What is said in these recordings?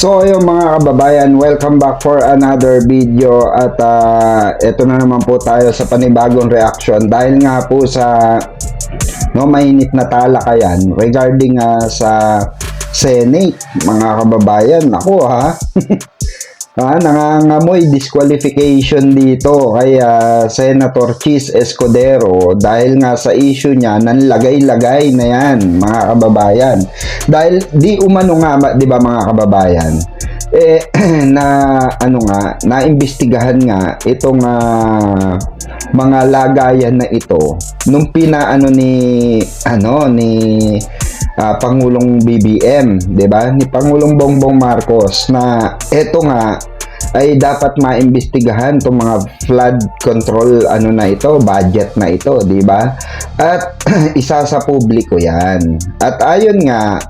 So yung mga kababayan, welcome back for another video at ito na naman po tayo sa panibagong reaction dahil nga po sa mainit na talakayan regarding sa Senate, mga kababayan. Ako nangangamoy disqualification dito kay Senator Chiz dahil nga sa issue niya nanlagay-lagay na yan, mga kababayan. Dahil di umano nga, di ba mga kababayan, naimbestigahan nga itong mga lagayan na ito nung pinaano ni Pangulong Pbbm, 'di ba? Ni Pangulong Bongbong Marcos na eto nga ay dapat maimbestigahan tong mga flood control budget na ito, 'di ba? At isa sa publiko 'yan. At ayon nga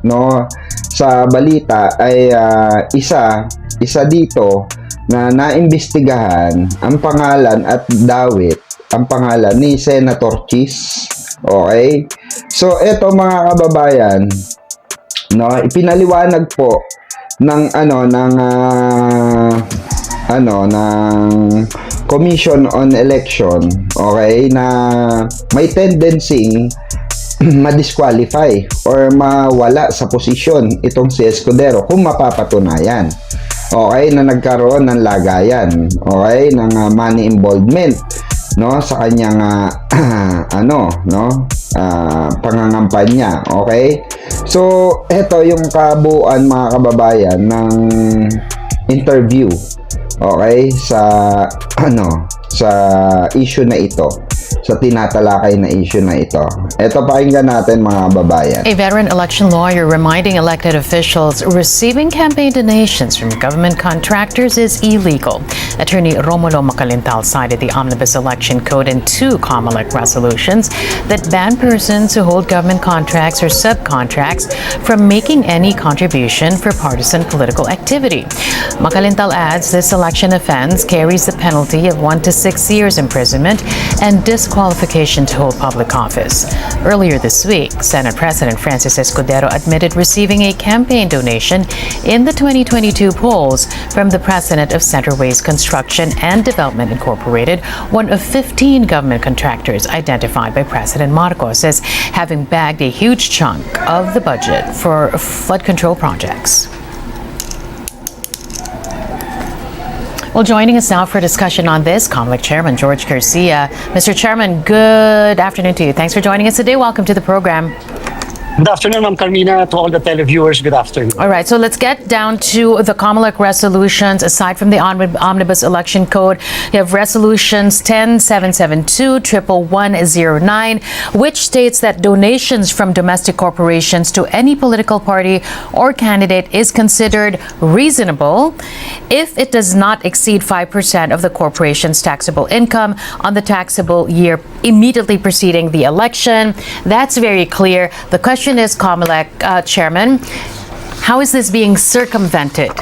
sa balita ay isa dito na naimbestigahan ang pangalan at dawit ang pangalan ni Senator Chiz. Okay? So, eto mga kababayan, ipinaliwanag po ng Commission on Election, okay, na may tendency ma-disqualify or mawala sa posisyon itong si Escudero kung mapapatunayan, okay, na nagkaroon ng lagayan, okay, ng money involvement sa kanyang pangangampanya. Okay, so eto yung kabuuan, mga kababayan, ng interview, okay, sa issue na ito, sa tinatalakay na issue na ito. Ito, pakinggan natin, mga kababayan. A veteran election lawyer reminding elected officials receiving campaign donations from government contractors is illegal. Attorney Romulo Macalintal cited the Omnibus Election Code and two COMELEC resolutions that ban persons who hold government contracts or subcontracts from making any contribution for partisan political activity. Macalintal adds this election offense carries the penalty of 1 to 6 years imprisonment and disqualification to hold public office. Earlier this week, Senate President Francis Escudero admitted receiving a campaign donation in the 2022 polls from the president of Centerways Construction and Development Incorporated, one of 15 government contractors identified by President Marcos as having bagged a huge chunk of the budget for flood control projects. Well, joining us now for discussion on this, COMELEC Chairman George Garcia. Mr. Chairman, good afternoon to you. Thanks for joining us today. Welcome to the program. Good afternoon, Ma'am Carmina. To all the televiewers, good afternoon. All right, so let's get down to the COMELEC resolutions. Aside from the Omnibus Election Code, you have resolutions 10772, 11109, which states that donations from domestic corporations to any political party or candidate is considered reasonable if it does not exceed 5% of the corporation's taxable income on the taxable year immediately preceding the election. That's very clear. The question is, COMELEC Chairman, how is this being circumvented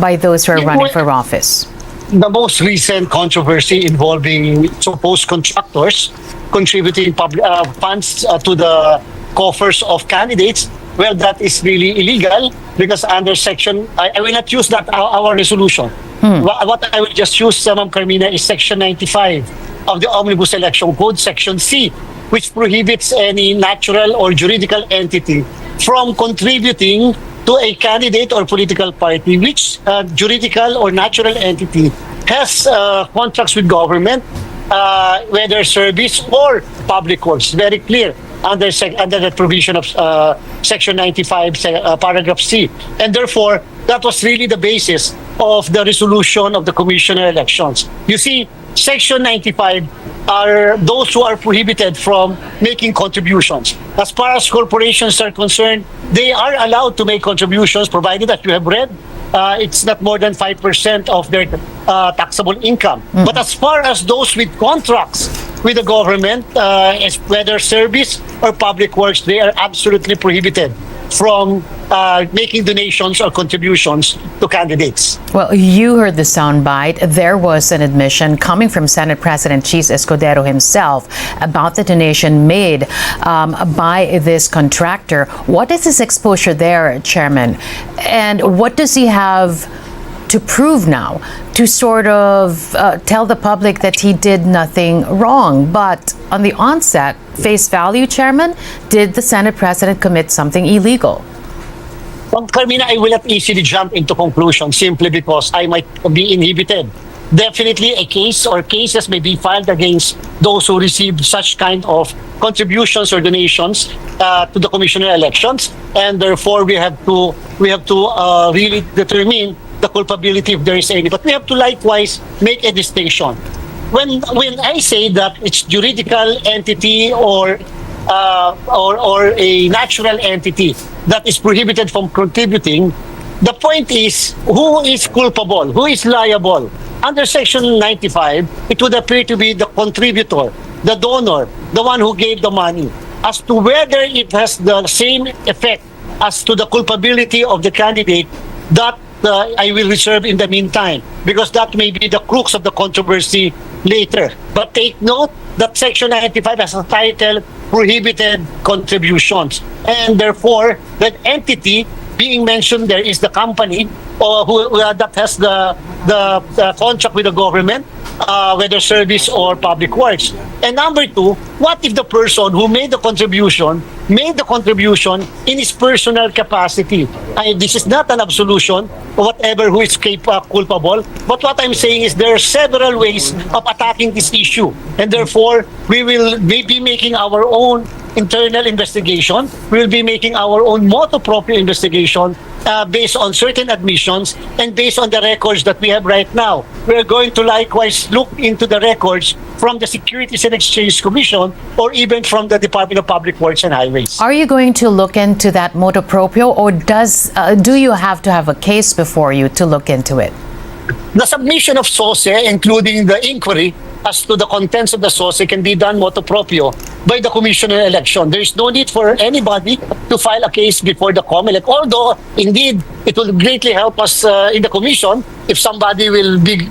by those who are running for office? The most recent controversy involving supposed contractors contributing public funds to the coffers of candidates, well, that is really illegal because under section, I will not use that our resolution. What I will just use, Ma'am Carmina, is section 95 of the Omnibus Election Code, section C, which prohibits any natural or juridical entity from contributing to a candidate or political party which juridical or natural entity has contracts with government, whether service or public works. Very clear under the provision of section 95, paragraph C. And therefore, that was really the basis of the resolution of the Commission on Elections. You see, section 95 are those who are prohibited from making contributions. As far as corporations are concerned, they are allowed to make contributions provided that you have read it's not more than 5% of their taxable income. But as far as those with contracts with the government, whether service or public works, they are absolutely prohibited from making donations or contributions to candidates. Well, you heard the soundbite. There was an admission coming from Senate President Chiz himself about the donation made by this contractor. What is his exposure there, Chairman? And what does he have to prove now to sort of tell the public that he did nothing wrong? But on the onset, face value, Chairman, did the Senate President commit something illegal? Well, Carmina, I will not easily jump into conclusions simply because I might be inhibited. Definitely a case or cases may be filed against those who received such kind of contributions or donations to the Commission on Elections, and therefore we have to really determine the culpability if there is any. But we have to likewise make a distinction. When I say that it's juridical entity or a natural entity that is prohibited from contributing, the point is who is culpable, who is liable. Under Section 95, it would appear to be the contributor, the donor, the one who gave the money. As to whether it has the same effect as to the culpability of the candidate, that I will reserve in the meantime, because that may be the crux of the controversy later. But take note that Section 95 has a title, Prohibited Contributions. And therefore, that entity being mentioned there is the company that has the contract with the government, whether service or public works. And number two, what if the person who made the contribution in his personal capacity? This is not an absolution or whatever who is culpable, but what I'm saying is there are several ways of attacking this issue, and therefore we will be making our own internal investigation. We will be making our own motu proprio investigation based on certain admissions and based on the records that we have right now. We are going to likewise look into the records from the Securities and Exchange Commission or even from the Department of Public Works and Highways. Are you going to look into that motu proprio, or do you have to have a case before you to look into it? The submission of SOSE, including the inquiry as to the contents of the SOSE, can be done motu proprio by the Commission on Election. There is no need for anybody to file a case before the COMELEC, although indeed it will greatly help us in the Commission if somebody will be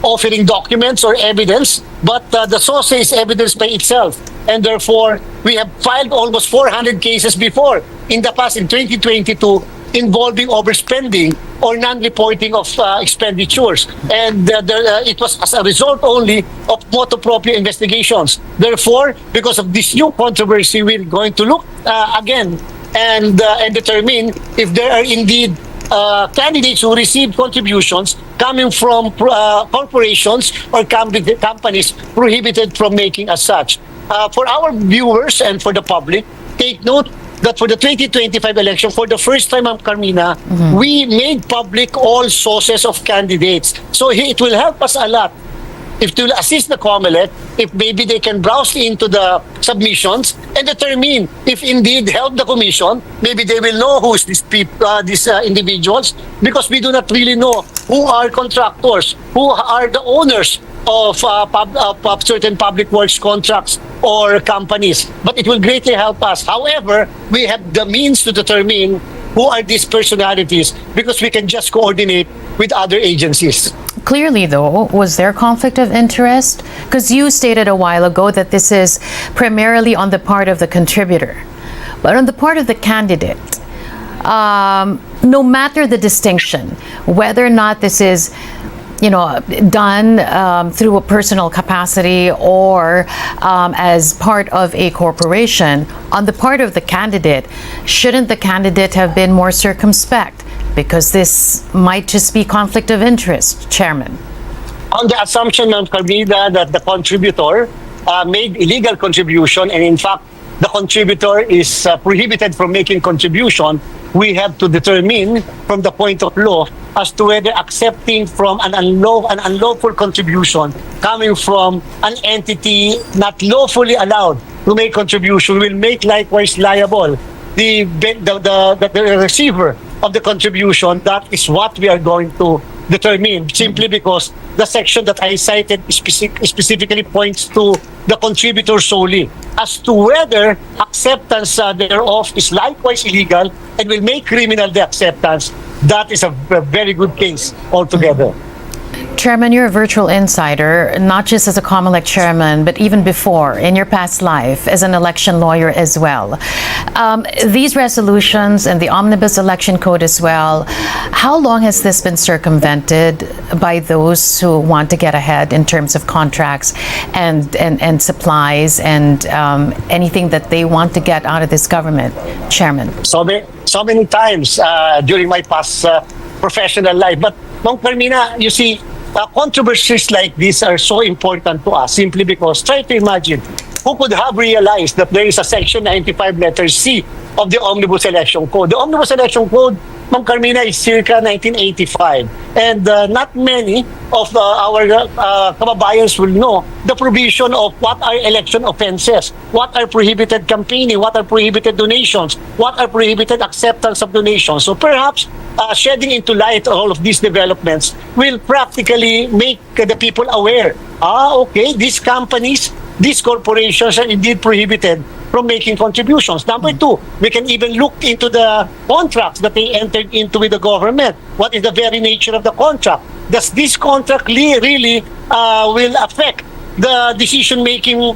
offering documents or evidence, but the SOSE is evidence by itself, and therefore we have filed almost 400 cases before in the past in 2022 involving overspending or non-reporting of expenditures. And it was as a result only of motu proprio investigations. Therefore, because of this new controversy, we're going to look again and determine if there are indeed candidates who receive contributions coming from corporations or companies prohibited from making as such. For our viewers and for the public, take note that for the 2025 election, for the first time, Carmina, we made public all sources of candidates. So it will help us a lot. If it will assist the COMELEC, if maybe they can browse into the submissions and determine if indeed help the commission, maybe they will know who is these individuals, because we do not really know who are contractors, who are the owners of certain public works contracts or companies. But it will greatly help us. However, we have the means to determine who are these personalities because we can just coordinate with other agencies. Clearly, though, was there conflict of interest? Because you stated a while ago that this is primarily on the part of the contributor. But on the part of the candidate, no matter the distinction, whether or not this is done through a personal capacity or as part of a corporation, on the part of the candidate, shouldn't the candidate have been more circumspect? Because this might just be conflict of interest, Chairman. On the assumption, Ms. Carmina, that the contributor made illegal contribution, and in fact, the contributor is prohibited from making contribution, we have to determine from the point of law as to whether accepting from an unlawful contribution coming from an entity not lawfully allowed to make contribution will make likewise liable the receiver of the contribution. That is what we are going to determine, simply because the section that I cited specifically points to the contributor solely. As to whether acceptance thereof is likewise illegal, and will make criminal the acceptance, that is a very good case altogether. Chairman, you're a virtual insider, not just as a COMELEC chairman, but even before, in your past life, as an election lawyer as well. These resolutions and the Omnibus Election Code as well, how long has this been circumvented by those who want to get ahead in terms of contracts and supplies and anything that they want to get out of this government, Chairman? So many times during my past professional life. But, Ma'am Carmina, you see, controversies like this are so important to us simply because, try to imagine, who could have realized that there is a Section 95 letter C of the Omnibus Election Code? The Omnibus Election Code, Ma'am Carmina, is circa 1985. And not many of our kababayans will know the provision of what are election offenses, what are prohibited campaigning, what are prohibited donations, what are prohibited acceptance of donations. So perhaps shedding into light all of these developments will practically make the people aware. Okay, these companies, these corporations are indeed prohibited from making contributions. Number two, we can even look into the contracts that they entered into with the government. What is the very nature of the contract? Does this contract really will affect the decision-making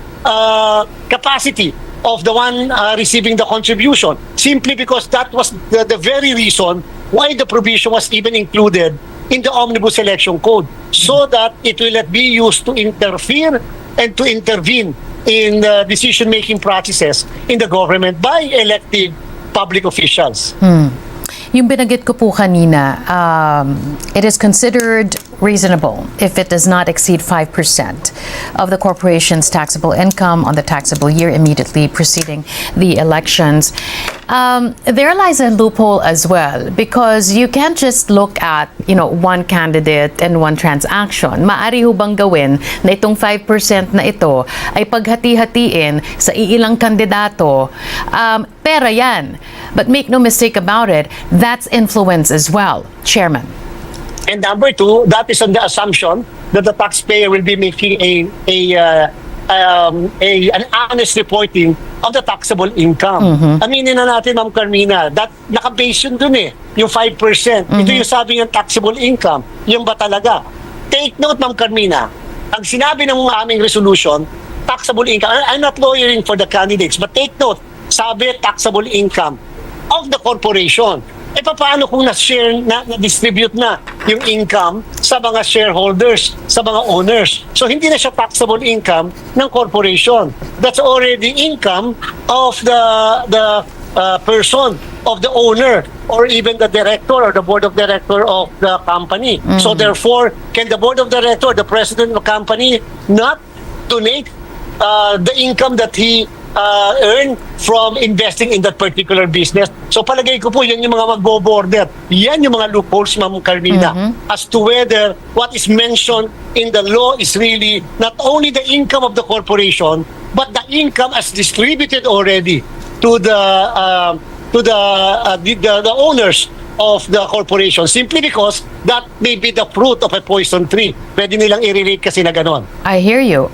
capacity of the one receiving the contribution? Simply because that was the very reason why the provision was even included in the Omnibus Election Code, so that it will not be used to interfere and to intervene in decision-making processes in the government by elected public officials. Yung binanggit ko po kanina, it is considered reasonable if it does not exceed 5% of the corporation's taxable income on the taxable year immediately preceding the elections. There lies a loophole as well, because you can't just look at, one candidate and one transaction. Maari ho bang gawin na itong 5% na ito ay paghati-hatiin sa iilang kandidato? Pera yan. But make no mistake about it, that's influence as well, Chairman. And number two, that is on the assumption that the taxpayer will be making an honest reporting of the taxable income. Aminin na natin, Ma'am Carmina, that naka-base yun dun yung 5%. Ito yung sabi ng taxable income. Yung ba talaga? Take note, Ma'am Carmina, ang sinabi ng aming resolution, taxable income. I'm not lawyering for the candidates, but take note, sabi taxable income of the corporation. Paano kung na-share, na-distribute na yung income sa mga shareholders, sa mga owners? So, hindi na siya taxable income ng corporation. That's already income of the person, of the owner, or even the director or the board of director of the company. So, therefore, can the board of director, the president of the company, not donate the income that he earn from investing in that particular business? So palagay ko po, yan yung mga magbo-border. Yan yung mga loopholes, Ma'am Carmina, as to whether what is mentioned in the law is really not only the income of the corporation, but the income as distributed already to the owners of the corporation, simply because that may be the fruit of a poison tree. Pwede nilang i-relate kasi na ganon. I hear you.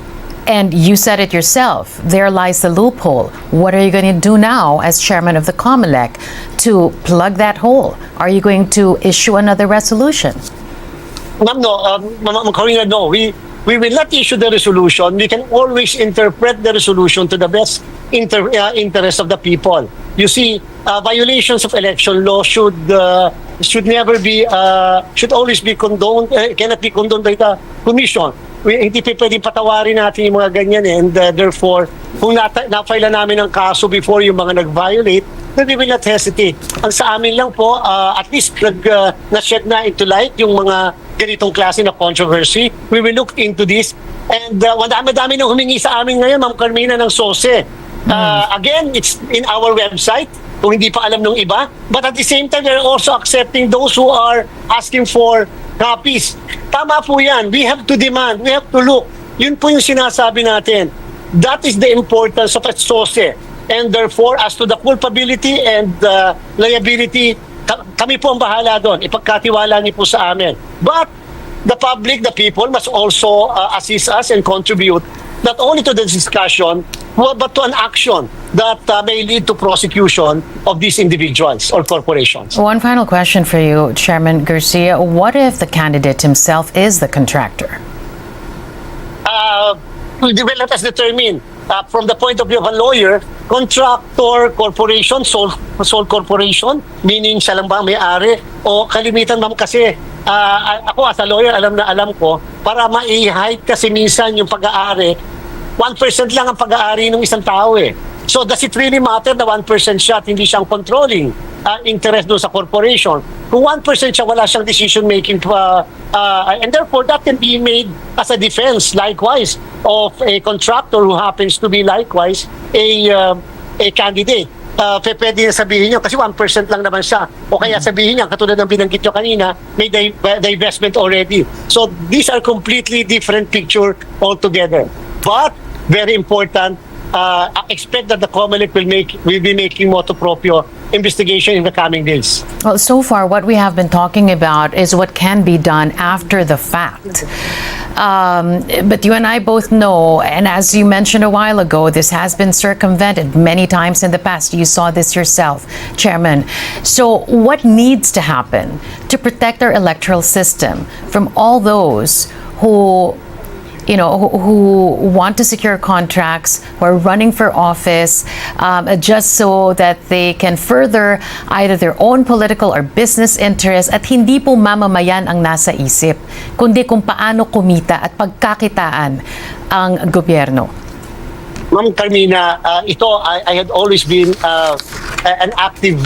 And you said it yourself, there lies the loophole. What are you going to do now as chairman of the COMELEC to plug that hole? Are you going to issue another resolution? Ma'am, no. Ma'am Corina, no. We will not issue the resolution. We can always interpret the resolution to the best interest of the people. You see, violations of election law should never be, should always be condoned, cannot be condoned by the Commission. Hindi pwedeng patawarin natin yung mga ganyan and therefore, kung na-file na namin ang kaso before yung mga nag-violate, then we will not hesitate. Ang sa amin lang po, at least na-shed na into light yung mga ganitong klase na controversy. We will look into this. And madami na humingi sa amin ngayon, Ma'am Carmina, ng SOSE. Again, it's in our website, kung hindi pa alam ng iba. But at the same time, we're also accepting those who are asking for copies. Tama po yan. We have to demand. We have to look. Yun po yung sinasabi natin. That is the importance of a SOSE. And therefore, as to the culpability and liability, kami po ang bahala doon. Ipagkatiwala niyo po sa amin. But the public, the people, must also assist us and contribute not only to the discussion, but to an action that may lead to prosecution of these individuals or corporations. One final question for you, Chairman Garcia. What if the candidate himself is the contractor? Well, let us determine from the point of view of a lawyer, contractor, corporation, sole corporation, meaning siya lang ba may-ari, o kalimitan ma'am kasi ako as a lawyer, alam ko, para ma-hide kasi minsan yung pag-aari, 1% lang ang pag-aari ng isang tao eh. So does it really matter na 1% siya at hindi siyang controlling interest doon sa corporation? Kung 1% siya, wala siyang decision-making and therefore that can be made as a defense likewise of a contractor who happens to be likewise a candidate. Pwede niya sabihin niyo kasi 1% lang naman siya. O kaya sabihin niya, katulad ng binanggit niyo kanina, may divestment already. So these are completely different picture altogether. But very important, expect that the COMELEC will be making motu proprio investigation in the coming days. Well, so far, what we have been talking about is what can be done after the fact. But you and I both know, and as you mentioned a while ago, this has been circumvented many times in the past. You saw this yourself, Chairman. So what needs to happen to protect our electoral system from all those who who want to secure contracts, who are running for office, just so that they can further either their own political or business interests at hindi po mamamayan ang nasa isip, kundi kung paano kumita at pagkakitaan ang gobyerno? Ma'am Carmina, I had always been an active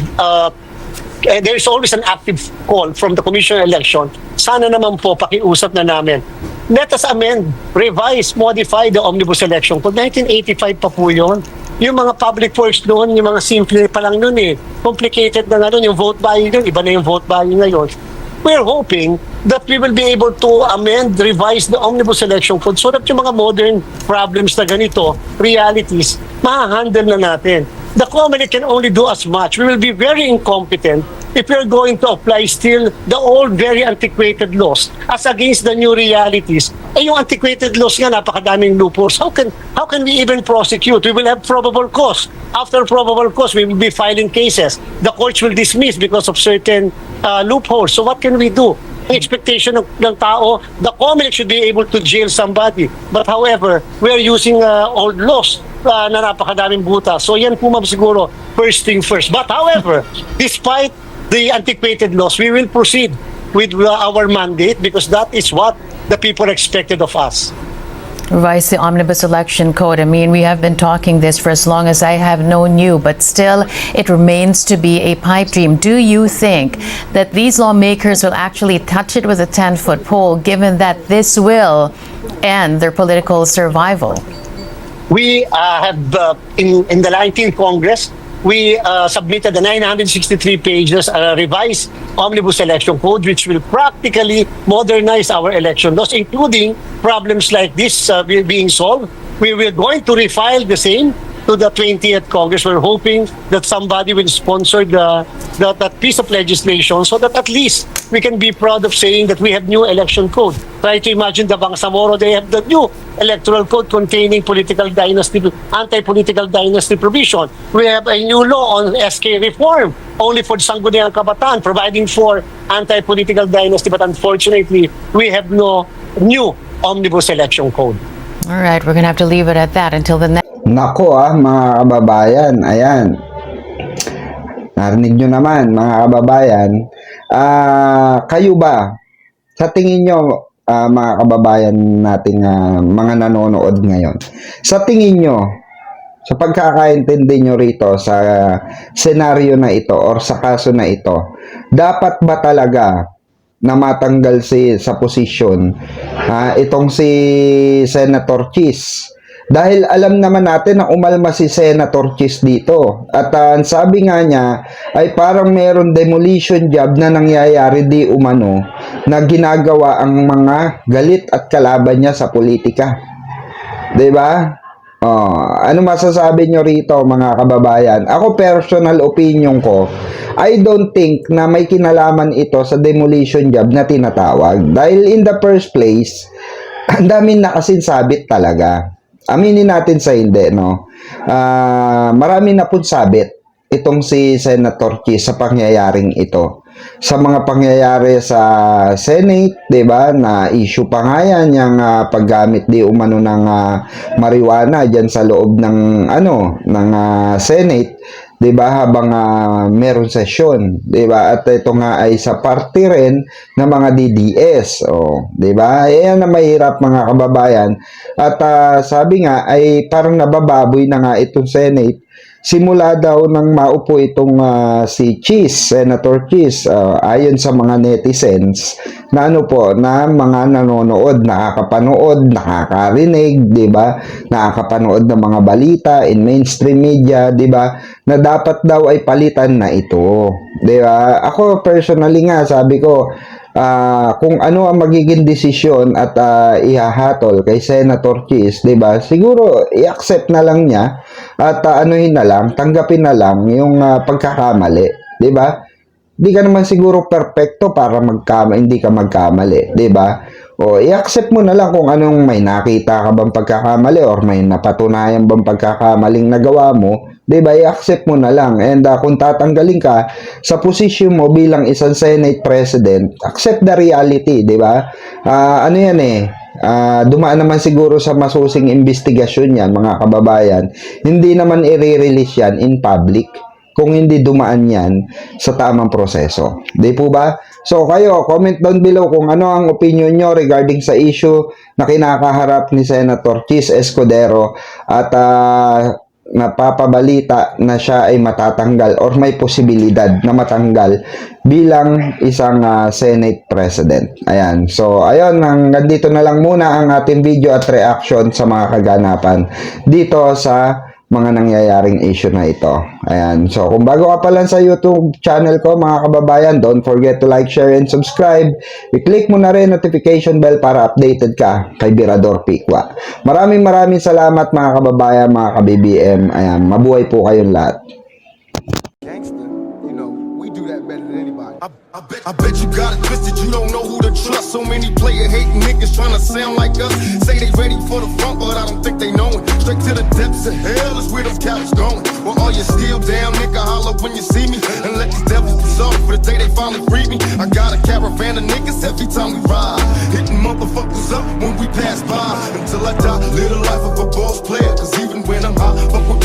there is always an active call from the Commission on Election. Sana naman po pakiusap na namin. Let us amend, revise, modify the Omnibus Election Code. 1985 pa po yun. Yung mga public works noon, yung mga simple pa lang noon eh. Complicated na nga noon, yung vote buying noon, iba na yung vote buying ngayon. We're hoping that we will be able to amend, revise the Omnibus Election Code so that yung mga modern problems na ganito, realities, mahahandle na natin. The COMELEC can only do as much. We will be very incompetent if we are going to apply still the old, very antiquated laws as against the new realities. Yung antiquated laws nga, napakadaming loopholes. How can we even prosecute? We will have probable cause. After probable cause, we will be filing cases. The courts will dismiss because of certain loopholes. So what can we do? The expectation ng tao, the COMELEC should be able to jail somebody. But however, we are using old laws na napakadaming buta. So yan po ma'am siguro, first thing first. But however, despite the antiquated laws, we will proceed with our mandate because that is what the people expected of us. Revise the Omnibus Election Code. I mean, we have been talking this for as long as I have known you, but still it remains to be a pipe dream. Do you think that these lawmakers will actually touch it with a 10-foot pole, given that this will end their political survival? We have, in the 19th Congress, we submitted the 963 pages revised Omnibus Election Code, which will practically modernize our election laws, including problems like this being solved. We were going to refile the same to the 20th Congress. We're hoping that somebody will sponsor that piece of legislation so that at least we can be proud of saying that we have new election code. Try to imagine the Bangsamoro, they have the new electoral code containing anti-political dynasty provision. We have a new law on SK reform, only for Sangguniang Kabataan, providing for anti-political dynasty. But unfortunately, we have no new omnibus election code. All right, we're going to have to leave it at that until the next. Nako mga kababayan, ayan. Narinig nyo naman mga kababayan. Kayo ba, sa tingin nyo mga kababayan nating mga nanonood ngayon, sa tingin nyo, sa pagkakaintindi nyo rito sa senaryo na ito or sa kaso na ito, dapat ba talaga na matanggal sa posisyon itong si Senator Chiz? Dahil alam naman natin na umalma si Senator Chiz dito. At sabi nga niya ay parang meron demolition job na nangyayari di umano na ginagawa ang mga galit at kalaban niya sa politika. 'Di ba? Ano masasabi nyo rito mga kababayan? Ako personal opinion ko, I don't think na may kinalaman ito sa demolition job na tinatawag. Dahil in the first place, ang daming nakasinsabit talaga. aminin natin sa hindi, no? Marami na po sabit itong si Senator Chiz sa pangyayaring ito. Sa mga pangyayari sa Senate, 'di ba? Na issue pa nga yan yung paggamit di umano ng marijuana diyan sa loob ng Senate, 'di ba? Habang meron sesyon, 'di ba? At ito nga ay sa party rin ng mga DDS, 'di ba? Ayan na mahirap mga kababayan. At sabi nga ay parang nabababoy na nga itong Senate simula daw nang maupo itong si Chiz, Senator Chiz, ayon sa mga netizens na na mga nanonood, nakakapanood, nakakarinig, 'di ba? Nakakapanood ng mga balita in mainstream media, 'di ba? Na dapat daw ay palitan na ito, 'di ba? Ako personally nga sabi ko, kung ano ang magiging desisyon at ihahatol kay Senator Chiz, 'di ba? Siguro i-accept na lang niya at tanggapin na lang yung pagkakamali, 'di ba? Di ka naman siguro perpekto para hindi ka magkamali, 'di ba? O i-accept mo na lang kung anong may nakita ka bang pagkakamali or may napatunayan bang pagkakamaling nagawa mo, 'di ba? I-accept mo na lang. And kung tatanggalin ka sa posisyon mo bilang isang Senate President, accept the reality, 'di ba? Dumaan naman siguro sa masusing investigasyon yan, mga kababayan. Hindi naman i-release yan in public kung hindi dumaan yan sa tamang proseso. Di po ba? So kayo, comment down below kung ano ang opinion nyo regarding sa issue na kinakaharap ni Senator Chiz Escudero at napapabalita na siya ay matatanggal or may posibilidad na matanggal bilang isang Senate President. Ayan. So, ayun, hanggang dito na lang muna ang ating video at reaction sa mga kaganapan dito sa mga nangyayaring issue na ito. Ayan. So, kung bago ka pa lang sa YouTube channel ko, mga kababayan, don't forget to like, share, and subscribe. I-click mo na rin notification bell para updated ka kay Birador Pikwa. Maraming salamat mga kababayan, mga ka-BBM. Ayan. Mabuhay po kayong lahat. Gangster, you know, we do that better than anybody. I bet you got it twisted, you don't know who to trust. So many player hating niggas trying to sound like us. Say they ready for the front, but I don't think they know it. Straight to the depths of hell is where them cowards going. Well, all you still down, nigga, holler when you see me. And let these devils be sorry for the day they finally free me. I got a caravan of niggas every time we ride. Hitting motherfuckers up when we pass by. Until I die, live the life of a boss player. Cause even when I'm high, fuck with